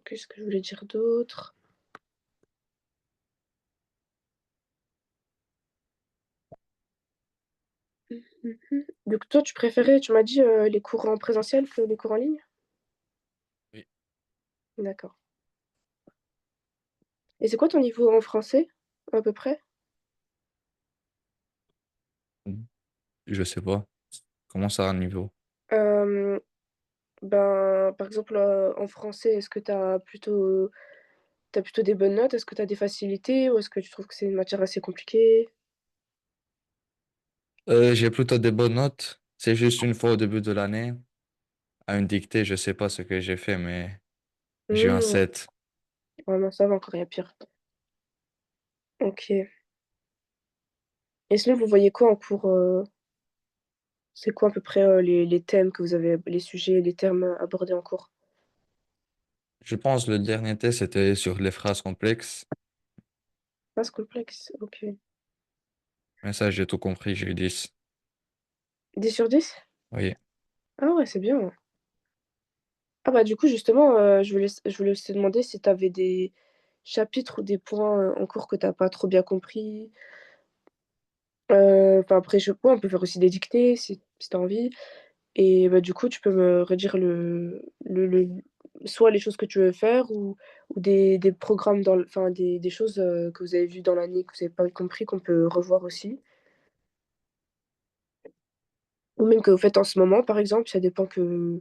Qu'est-ce que je voulais dire d'autre? Mmh mh. Donc toi, tu m'as dit, les cours en présentiel que les cours en ligne? Oui. D'accord. Et c'est quoi ton niveau en français, à peu près? Mm. Je sais pas. Comment ça, un niveau? Hem, Ben, par exemple, en français, est-ce que tu as plutôt des bonnes notes? Est-ce que tu as des facilités ou est-ce que tu trouves que c'est une matière assez compliquée? J'ai plutôt des bonnes notes. C'est juste une fois au début de l'année, à une dictée, je sais pas ce que j'ai fait, mais j'ai eu un Mmh, 7. ouais, non, ça va encore, il y a pire. OK. Et sinon, vous voyez quoi en cours, c'est quoi à peu près, les thèmes que vous avez les sujets, les termes, abordés en cours? Je pense le dernier test, c'était sur les phrases complexes. Ah, c'est complexe, OK. Mais ça, j'ai tout compris, j'ai eu 10. 10/10? Oui. Ah ouais, c'est bien. Ah bah, du coup, justement, je voulais aussi te demander si tu avais des chapitres ou des points, en cours que tu as pas trop bien compris. Enfin, après, ouais, on peut faire aussi des dictées si tu as envie et bah, du coup, tu peux me redire le soit les choses que tu veux faire ou des programmes enfin, des choses, que vous avez vues dans l'année que vous avez pas compris qu'on peut revoir aussi ou même que vous faites en ce moment, par exemple, ça dépend que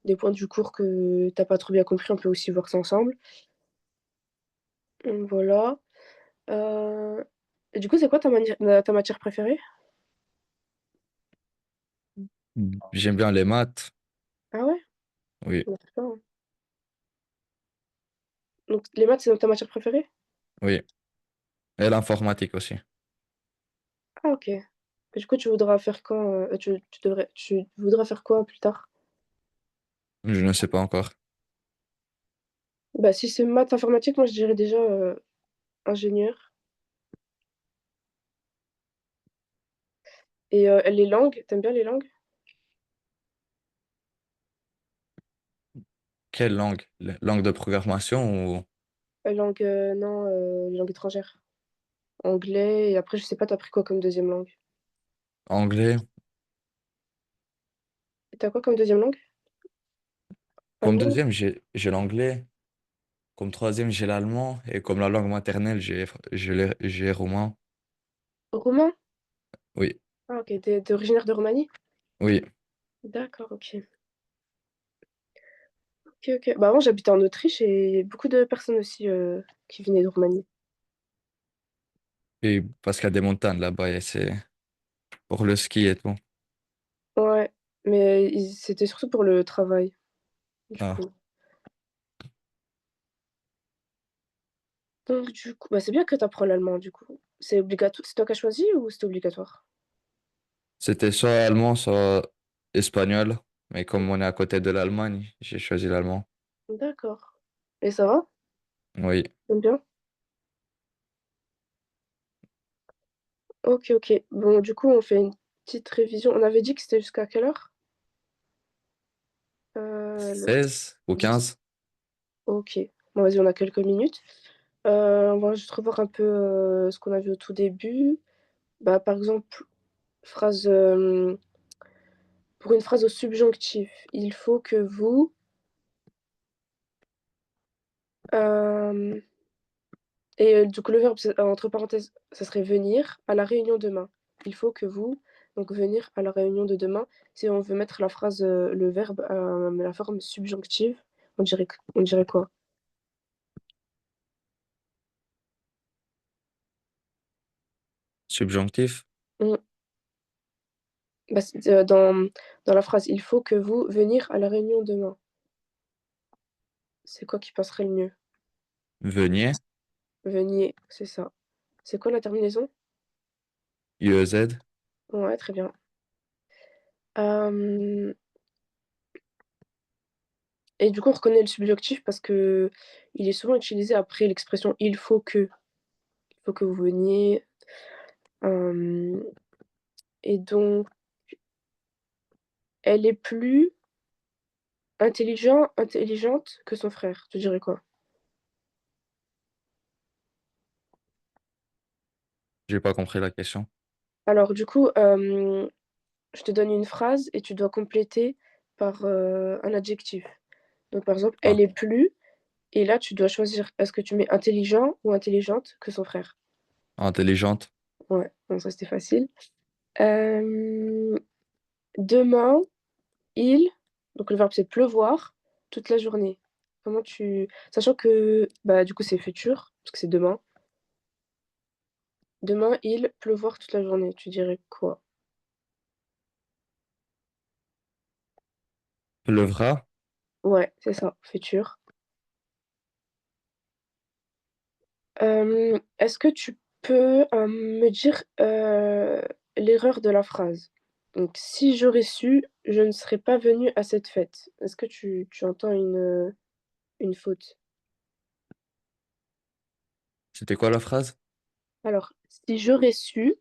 des points du cours que tu as pas trop bien compris, on peut aussi voir ça ensemble. Voilà. Heu et du coup, c'est quoi ta matière préférée? J'aime bien les maths. Ah ouais? Oui, Bah, c'est bien, hein. Donc les maths, c'est ta matière préférée? oui. Et l'informatique aussi. Ah OK. Et du coup, tu voudras faire quand, tu voudrais faire quoi plus tard? Je ne sais pas encore. Bah, si c'est maths informatique, moi je dirais déjà, ingénieur et les langues, tu aimes bien les langues? Quelle langue? Langue de programmation ou Langue, non, les langues étrangères. Anglais et après je sais pas, tu as pris quoi comme deuxième langue? anglais? Et tu as quoi comme deuxième langue? Comme Allemand? deuxième, j'ai l'anglais. Comme troisième, j'ai l'allemand. Et comme la langue maternelle, j'ai roumain. Roumain? Oui, Ah OK, tu es originaire de Roumanie? Oui. D'accord, ok. Ok, ok. Bah, avant, j'habitais en Autriche et beaucoup de personnes aussi qui venaient de Roumanie. Et parce qu'il y a des montagnes là-bas et c'est pour le ski et tout. Ouais, mais c'était surtout pour le travail, du Ah. coup. Donc, du coup, bah, c'est bien que tu apprends l'allemand, du coup. C'est obligatoire. C'est toi qui as choisi ou c'était obligatoire? C'était soit allemand, soit espagnol. Mais comme on est à côté de l'Allemagne, j'ai choisi l'allemand. D'accord. Et ça va? Oui. T'aimes bien? Ok, ok. Bon, du coup, on fait une petite révision. On avait dit que c'était jusqu'à quelle heure? Le 16 ou 10. 15? Ok. Bon, vas-y, on a quelques minutes. On va juste revoir un peu ce qu'on a vu au tout début. Bah, par exemple, phrase, pour une phrase au subjonctif, il faut que vous... euh, et du coup, le verbe, entre parenthèses, ça serait venir à la réunion demain. Il faut que vous... Donc, venir à la réunion de demain. Si on veut mettre la phrase, le verbe, la forme subjonctive, on dirait quoi? Subjonctif? Mm. Bah, dans la phrase, il faut que vous venir à la réunion demain. C'est quoi qui passerait le mieux? Veniez. Veniez, c'est ça. C'est quoi la terminaison? IEZ. Ouais, très bien. Euh, et du coup, on reconnaît le subjonctif parce que il est souvent utilisé après l'expression il faut que vous veniez. Euh, et donc, elle est plus intelligente que son frère. Tu dirais quoi? J'ai pas compris la question. Alors, du coup, je te donne une phrase et tu dois compléter par un adjectif. Donc, par exemple, elle Ah, est plus. Et là, tu dois choisir est-ce que tu mets intelligent ou intelligente que son frère. intelligente. Ouais, bon, ça c'était facile. Euh, demain, il, donc le verbe c'est pleuvoir toute la journée. Comment tu. Sachant que, bah, du coup, c'est futur, parce que c'est demain. Demain, il pleuvoir toute la journée. Tu dirais quoi? Pleuvra. Ouais, c'est ça, futur. Est-ce que tu peux me dire l'erreur de la phrase? Donc, si j'aurais su, je ne serais pas venue à cette fête. Est-ce que tu entends une faute? C'était quoi la phrase? Alors, si j'aurais su,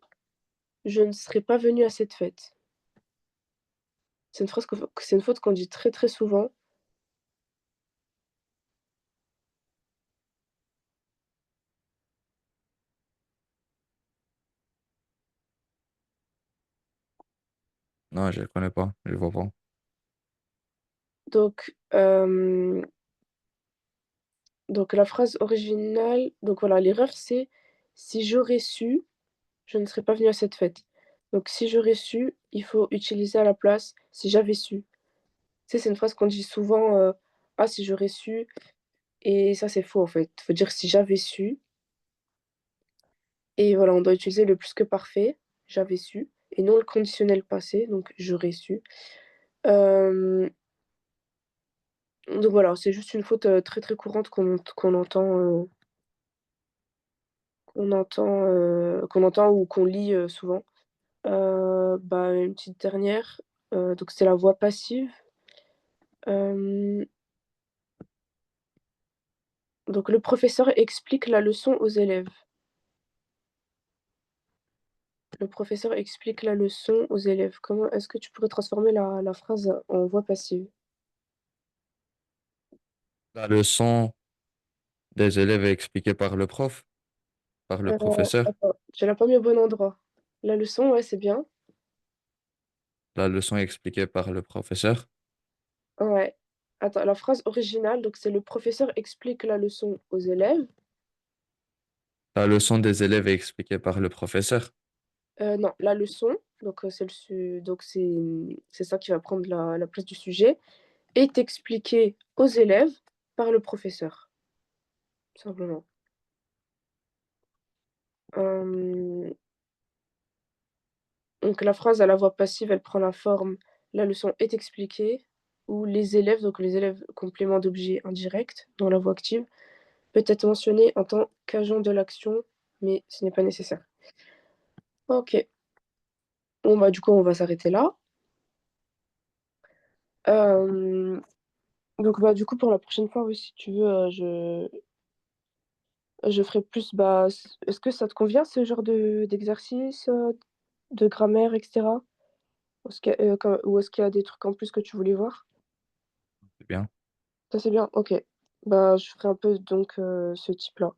je ne serais pas venue à cette fête. C'est une phrase c'est une faute qu'on dit très très souvent. Non, je ne connais pas. Je vois pas. Donc, donc la phrase originale, donc voilà, l'erreur c'est si j'aurais su, je ne serais pas venue à cette fête. Donc, si j'aurais su, il faut utiliser à la place si j'avais su. Tu sais, c'est une phrase qu'on dit souvent ah, si j'aurais su. Et ça, c'est faux en fait. Il faut dire si j'avais su. Et voilà, on doit utiliser le plus que parfait, j'avais su, et non le conditionnel passé, donc j'aurais su. Euh, donc voilà, c'est juste une faute très très courante qu'on entend ou qu'on lit souvent. Bah, une petite dernière, donc c'est la voix passive. Euh, donc le professeur explique la leçon aux élèves. Le professeur explique la leçon aux élèves. Comment est-ce que tu pourrais transformer la phrase en voix passive? La leçon des élèves est expliquée par le prof, par le professeur. Attends, tu l'as pas mis au bon endroit. La leçon, ouais, c'est bien. La leçon est expliquée par le professeur. Ouais. Attends, la phrase originale, donc c'est le professeur explique la leçon aux élèves. La leçon des élèves est expliquée par le professeur. Non, la leçon. Donc c'est ça qui va prendre la place du sujet, est expliqué aux élèves par le professeur, tout simplement. Hem, donc la phrase à la voix passive, elle prend la forme: «La leçon est expliquée» ou les élèves complément d'objet indirect dans la voix active, peut être mentionné en tant qu'agent de l'action, mais ce n'est pas nécessaire. OK. Bon, bah, du coup, on va s'arrêter là. Hem, donc bah, du coup, pour la prochaine fois, oui, si tu veux, je ferai plus, bah, est-ce que ça te convient ce genre d'exercice, de grammaire et cetera? Est-ce qu'il y a, quand ou est-ce qu'il y a des trucs en plus que tu voulais voir? C'est bien. Ça, c'est bien? OK. Bah, je ferai un peu donc ce type-là,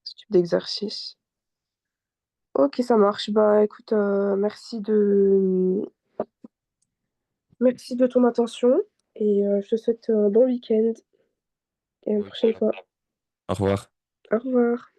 ce type d'exercice. OK, ça marche. Bah, écoute, merci de ton attention et je te souhaite un bon week-end et à une Oui. prochaine fois. Au revoir. Au revoir.